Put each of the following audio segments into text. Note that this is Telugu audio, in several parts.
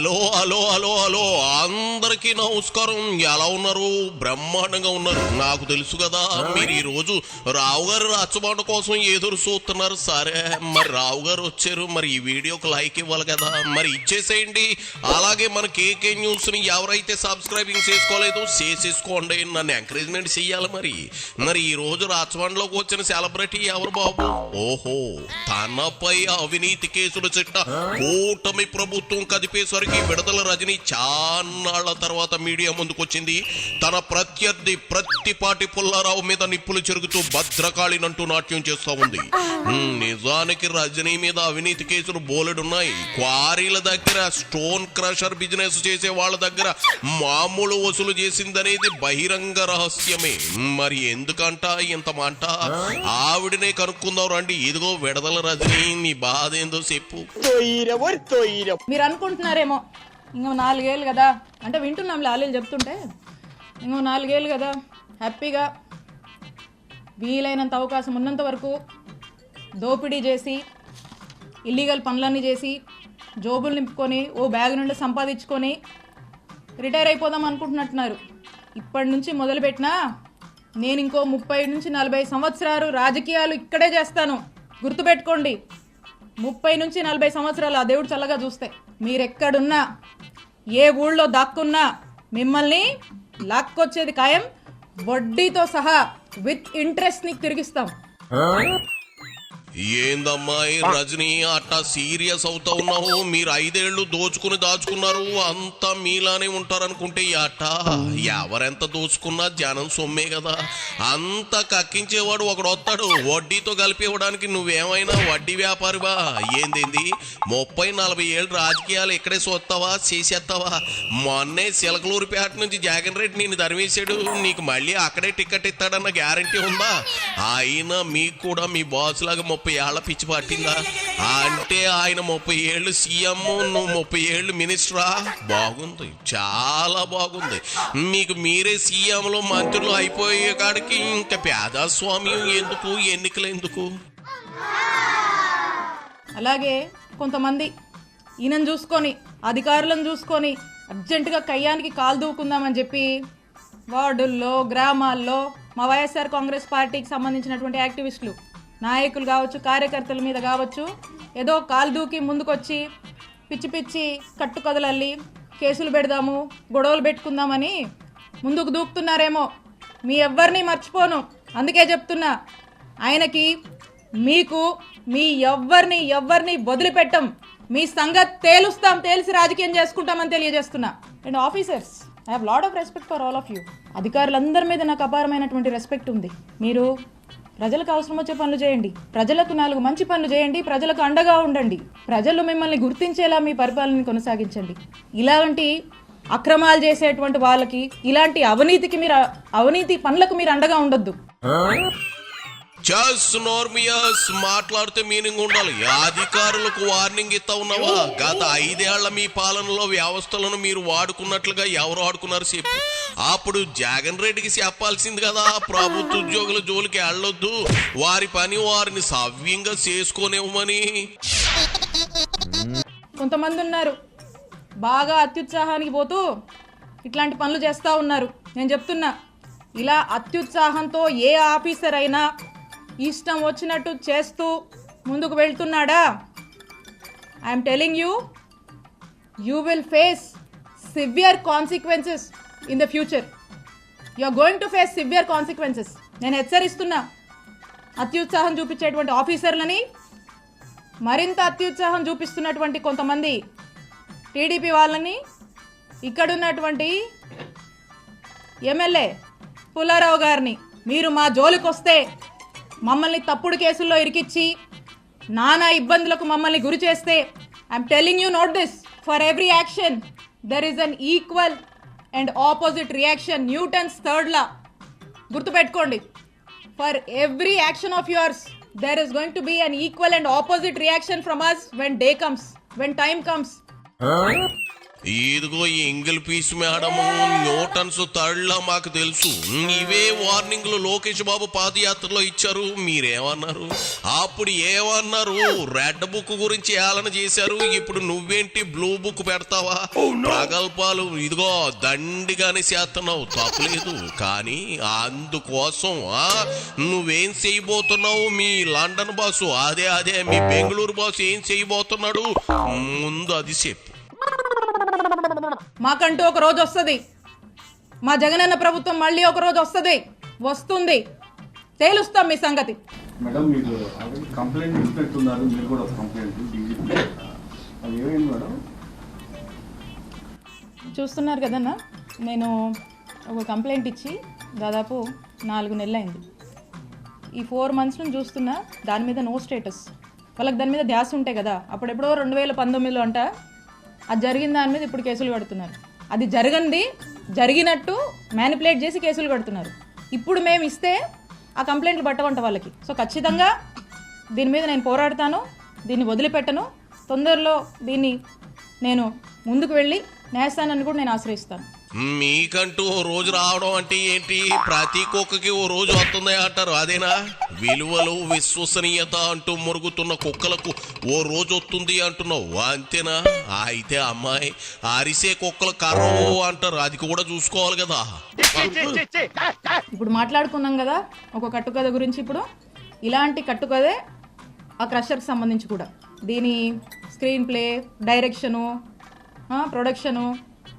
హలో హలో హలో హలో అందరికీ నమస్కారం. ఎలా ఉన్నారు? బ్రహ్మాండంగా ఉన్నారు. నాకు తెలుసు కదా మీరు ఈ రోజు రావు గారు రచ్చబండ కోసం ఎదురు చూస్తున్నారు. సరే, మరి రావు గారు వచ్చారు, మరి ఈ వీడియోకి లైక్ ఇవ్వాలి కదా, మరి ఇచ్చేసేయండి. అలాగే మన కేకే న్యూస్ ని ఎవరైతే సబ్స్క్రైబింగ్ చేసుకోలేదో చేసేసుకోండి. నన్ను ఎంకరేజ్మెంట్ చెయ్యాలి. మరి ఈ రోజు రచ్చబండలోకి వచ్చిన సెలబ్రిటీ ఎవరు బాబు? ఓహో, తనపై అవినీతి కేసుల చిట్ట కూటమి ప్రభుత్వం కదిపేసరికి విడుదల రజని చాన్నాళ్ల తర్వాత మీడియా ముందుకొచ్చింది. తన ప్రత్యర్థి ప్రత్తిపాటి పుల్లారావు మీద నిప్పులు చెరుగుతూ భద్రకాళినంటూ నాట్యం చేస్తూ ఉంది. నిజానికి రజనీ మీద అవినీతి కేసులు బోలెడున్నాయి. క్వారీల దగ్గర, స్టోన్ క్రషర్ బిజినెస్ చేసే వాళ్ళ దగ్గర మామూలు వసూలు చేసిందనేది బహిరంగ రహస్యమే. మరి ఎందుకంట ఇంత మాట? ఆవిడనే కనుక్కుందాం రండి. ఇదిగో విడుదల రజనీ, నీ బాధ ఏందో చెప్పు. మీరు అనుకుంటున్నారేమో ఇంకో 4 ఏళ్ళు కదా, అంటే వింటున్నాం లాలీలు చెప్తుంటే, ఇంకో 4 ఏళ్ళు కదా హ్యాపీగా వీలైనంత అవకాశం ఉన్నంత వరకు దోపిడీ చేసి, ఇల్లీగల్ పనులన్నీ చేసి, జోబులు నింపుకొని, ఓ బ్యాగ్ నుండి సంపాదించుకొని రిటైర్ అయిపోదాం అనుకుంటున్నట్టున్నారు. ఇప్పటి నుంచి మొదలుపెట్టినా నేను ఇంకో 30 నుంచి 40 సంవత్సరాలు రాజకీయాలు ఇక్కడే చేస్తాను. గుర్తుపెట్టుకోండి, 30 నుంచి 40 సంవత్సరాలు ఆ దేవుడు చల్లగా చూస్తే మీరెక్కడున్నా, ఏ ఊళ్ళో దాక్కున్నా మిమ్మల్ని లాక్కొచ్చేది ఖాయం. వడ్డీతో సహా విత్ ఇంట్రెస్ట్ నీకు తిరిగిస్తాం. ఏందమ్మాయి రజనీ అట్టా సీరియస్ అవుతా ఉన్నావు? మీరు 5 ఏళ్ళు దోచుకుని దాచుకున్నారు, అంతా మీలానే ఉంటారనుకుంటే అట్ట ఎవరెంత దోచుకున్నా జనం సొమ్మే కదా. అంత కక్కించేవాడు ఒకడు వస్తాడు వడ్డీతో కలిపి ఇవ్వడానికి. నువ్వేమైనా వడ్డీ వ్యాపారివా? ఏందేంది 30-40 ఏళ్ళు రాజకీయాలు ఇక్కడే చూస్తావా, చేసేస్తావా? మొన్నే చిలకలూరిపేట నుంచి జగన్ రెడ్డి నిన్ను తరిమేశాడు. నీకు మళ్ళీ అక్కడే టికెట్ ఇస్తాడన్న గ్యారంటీ ఉందా? అయినా మీకు కూడా మీ బాస్ లాగా 30 ఏళ్ల పిచ్చి పట్టిందా? అంటే ఆయన 30 ఏళ్ళు సీఎం, నువ్వు 30 ఏళ్ళు మినిస్టరా? బాగుంది, చాలా బాగుంది. మీకు మీరే సీఎంలు మంత్రులు అయిపోయే కాడికి ఇంకా ప్రజాస్వామ్యం ఎందుకు, ఎన్నికలు ఎందుకు? అలాగే కొంతమంది ఈయనను చూసుకొని, అధికారులను చూసుకొని అర్జెంటుగా కయ్యానికి కాలు దూకుందామని చెప్పి వార్డుల్లో, గ్రామాల్లో మా వైఎస్ఆర్ కాంగ్రెస్ పార్టీకి సంబంధించినటువంటి యాక్టివిస్టులు, నాయకులు కావచ్చు, కార్యకర్తల మీద కావచ్చు, ఏదో కాలు దూకి ముందుకొచ్చి పిచ్చి పిచ్చి కట్టుకథలల్లి కేసులు పెడదాము, గొడవలు పెట్టుకుందామని ముందుకు దూకుతున్నారేమో. మీ ఎవ్వరిని మర్చిపోను, అందుకే చెప్తున్నా, ఆయనకి మీకు మీ ఎవ్వరిని వదిలిపెట్టం. మీ సంగతి తేలుస్తాం, తేల్చి రాజకీయం చేసుకుంటామని తెలియజేస్తున్నా. And officers, I have lot of respect for all of you. అధికారులందరి మీద నాకు అపారమైనటువంటి రెస్పెక్ట్ ఉంది. మీరు ప్రజలకు అవసరం వచ్చే పనులు చేయండి, ప్రజలకు 4 మంచి పనులు చేయండి, ప్రజలకు అండగా ఉండండి, ప్రజలు మిమ్మల్ని గుర్తించేలా మీ పరిపాలన కొనసాగించండి. ఇలాంటి అక్రమాలు చేసేటువంటి వాళ్ళకి, ఇలాంటి అవినీతి పనులకు మీరు అండగా ఉండొద్దు. మాట్లాడితే మీనింగ్ ఉండాలి. అధికారులకు వార్నింగ్ ఇస్తా ఉన్నావా? గత 5 ఏళ్ల మీ పాలనలో వ్యవస్థలను మీరు వాడుకున్నట్లుగా ఎవరు వాడుకున్నారు చెప్పు. అప్పుడు జగన్ రెడ్డికి చెప్పాల్సింది కదా, ప్రభుత్వ ఉద్యోగుల జోలికి వెళ్ళొద్దు, వారి పని వారిని సవ్యంగా చేసుకోనివ్వమని. కొంతమంది ఉన్నారు బాగా అత్యుత్సాహానికి పోతూ ఇట్లాంటి పనులు చేస్తూ ఉన్నారు. నేను చెప్తున్నా, ఇలా అత్యుత్సాహంతో ఏ ఆఫీసర్ అయినా ఇష్టం వచ్చినట్టు చేస్తూ ముందుకు వెళ్తున్నాడా, I'm telling you will face severe consequences in the future. You are going to face severe consequences. నేను హెచ్చరిస్తున్నా, అత్యుత్సాహం చూపించేటువంటి ఆఫీసర్లని, మరింత అత్యుత్సాహం చూపిస్తున్నటువంటి కొంతమంది టీడీపీ వాళ్ళని, ఇక్కడున్నటువంటి ఎమ్మెల్యే పుల్లారావు గారిని, మీరు మా జోలికి వస్తే, మమ్మల్ని తప్పుడు కేసుల్లో ఇరికిచ్చి నానా ఇబ్బందులకు మమ్మల్ని గురి చేస్తే, I'm telling you note this, for every action there is an equal and opposite reaction. Newton's 3rd law గుర్తుపెట్టుకోండి. For every action of yours there is going to be an equal and opposite reaction from us when day comes, when time comes. ఇదిగో ఈ ఎంగిల్ పీస్ మేడము న్యూటన్స్ థర్డ్లా మాకు తెలుసు. ఇవే వార్నింగ్లు లోకేష్ బాబు పాదయాత్రలో ఇచ్చారు. మీరేమన్నారు? అప్పుడు ఏమన్నారు? రెడ్ బుక్ గురించి ఏలన చేశారు. ఇప్పుడు నువ్వేంటి బ్లూ బుక్ పెడతావా? ప్రగల్భాలు ఇదిగో దండిగానే చేస్తున్నావు, తప్పలేదు. కానీ అందుకోసం నువ్వేం చేయబోతున్నావు? మీ లండన్ బాసు అదే మీ బెంగళూరు బాసు ఏం చేయబోతున్నాడు? ముందు అది చెప్పు. మాకంటూ ఒక రోజు వస్తుంది. మా జగనన్న ప్రభుత్వం మళ్ళీ ఒక రోజు వస్తుంది. తేలుస్తాం మీ సంగతి. మేడం మీరు ఆల్రెడీ కంప్లైంట్ ఇస్తున్నారు, మీరు కూడా కంప్లైంట్ డీజీపీ అది ఏమైంది మేడం? చూస్తున్నారు కదన్నా, నేను ఒక కంప్లైంట్ ఇచ్చి దాదాపు 4 నెలలు అయింది. ఈ 4 months నుంచి చూస్తున్నా దాని మీద నో స్టేటస్. వాళ్ళకి దాని మీద ధ్యాస ఉంటాయి కదా. అప్పుడెప్పుడో 2019లో అంట అది జరిగిన దాని మీద ఇప్పుడు కేసులు కడుతున్నారు. అది జరిగినట్టు మ్యానిపులేట్ చేసి కేసులు కడుతున్నారు. ఇప్పుడు మేము ఇస్తే ఆ కంప్లైంట్లు పట్టవంట వాళ్ళకి. సో ఖచ్చితంగా దీని మీద నేను పోరాడతాను, దీన్ని వదిలిపెట్టను. తొందరలో దీన్ని నేను ముందుకు వెళ్ళి న్యాయస్థానాన్ని కూడా నేను ఆశ్రయిస్తాను. మీకంటూ ఓ రోజు రావడం అంటే ఏంటి? ప్రతి కుక్కకి ఓ రోజు వస్తుంది అంటారు, అదేనా? విలువలు విశ్వసనీయత అంటూ మురుగుతున్న కుక్కలకు ఓ రోజు వస్తుంది అంటున్నావు, అంతేనా? అయితే అమ్మాయి అరిసే కుక్కలు కర్రవు అంటారు, అది కూడా చూసుకోవాలి కదా. ఇప్పుడు మాట్లాడుకున్నాం కదా ఒక కట్టుకథ గురించి. ఇప్పుడు ఇలాంటి కట్టుకథే ఆ క్రషర్కి సంబంధించి కూడా. దీని స్క్రీన్ ప్లే, డైరెక్షను, ప్రొడక్షను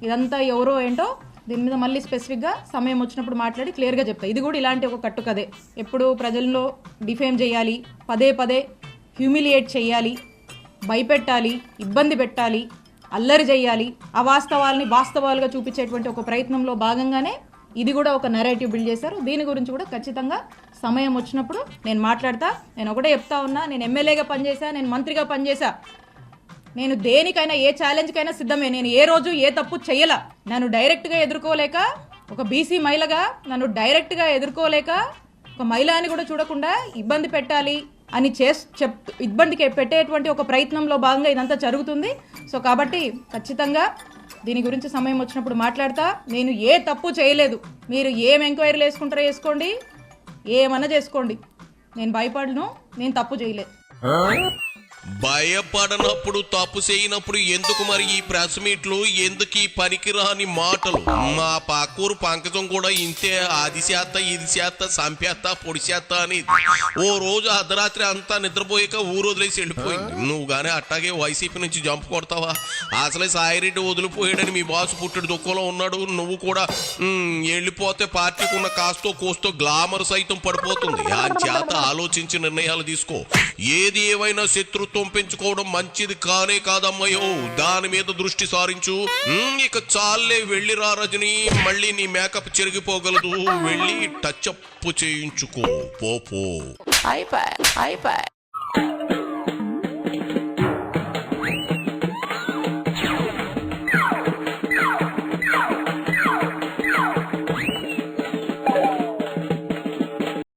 ఇదంతా ఎవరో ఏంటో దీని మీద మళ్ళీ స్పెసిఫిక్గా సమయం వచ్చినప్పుడు మాట్లాడి క్లియర్గా చెప్తా. ఇది కూడా ఇలాంటి ఒక కట్టుకదే. ఎప్పుడు ప్రజల్లో డిఫేమ్ చేయాలి, పదే హ్యూమిలియేట్ చేయాలి, భయపెట్టాలి, ఇబ్బంది పెట్టాలి, అల్లరి చేయాలి, అవాస్తవాల్ని వాస్తవాలుగా చూపించేటువంటి ఒక ప్రయత్నంలో భాగంగానే ఇది కూడా ఒక నెరేటివ్ బిల్డ్ చేశారు. దీని గురించి కూడా ఖచ్చితంగా సమయం వచ్చినప్పుడు నేను మాట్లాడతా. నేను ఒకటే చెప్తా ఉన్నా, నేను ఎమ్మెల్యేగా పనిచేశా, నేను మంత్రిగా పనిచేశా, నేను దేనికైనా ఏ ఛాలెంజ్కైనా సిద్ధమే. నేను ఏ రోజు ఏ తప్పు చెయ్యలా. నన్ను డైరెక్ట్గా ఎదుర్కోలేక, ఒక బీసీ మహిళగా నన్ను డైరెక్ట్గా ఎదుర్కోలేక, ఒక మహిళ అని కూడా చూడకుండా ఇబ్బంది పెట్టాలి అని ఇబ్బందికి పెట్టేటువంటి ఒక ప్రయత్నంలో భాగంగా ఇదంతా జరుగుతుంది. సో కాబట్టి ఖచ్చితంగా దీని గురించి సమయం వచ్చినప్పుడు మాట్లాడతా. నేను ఏ తప్పు చేయలేదు. మీరు ఏం ఎంక్వైరీలు వేసుకుంటారో వేసుకోండి, ఏమన్నా చేసుకోండి. నేను భయపడను, నేను తప్పు చేయలేదు. భయపడనప్పుడు తప్పు చేయనప్పుడు ఎందుకు మరి ఈ ప్రెస్ మీట్లు, ఎందుకు ఈ పనికిరాని మాటలు? మా పక్కూరు పంకజం కూడా ఇంతే, అది చేత ఇది చేత సంపేత పొడి చేత అని ఓ రోజు అర్ధరాత్రి అంతా నిద్రపోయాక ఊరు వదిలేసి వెళ్ళిపోయింది. నువ్వు గానీ అట్టాగే వైసీపీ నుంచి జంప్ కొడతావా? అసలే సాయిరెడ్డి వదిలిపోయాడని మీ బాసు పుట్టడి దుఃఖంలో ఉన్నాడు. నువ్వు కూడా వెళ్ళిపోతే పార్టీకి ఉన్న కాస్తో కోస్తో గ్లామర్ సైతం పడిపోతుంది. ఆ చేత ఆలోచించి నిర్ణయాలు తీసుకో. ఏది ఏవైనా శత్రుత్వం పెంచుకోవడం మంచిది కానే కాదమ్మయ్యో. దాని మీద దృష్టి సారించు. ఇక చాలే, వెళ్ళిరా రజని, మళ్ళీ నీ మేకప్ చెరిగిపోగలదు. వెళ్ళి టచ్ అప్ చేయించుకో, పో.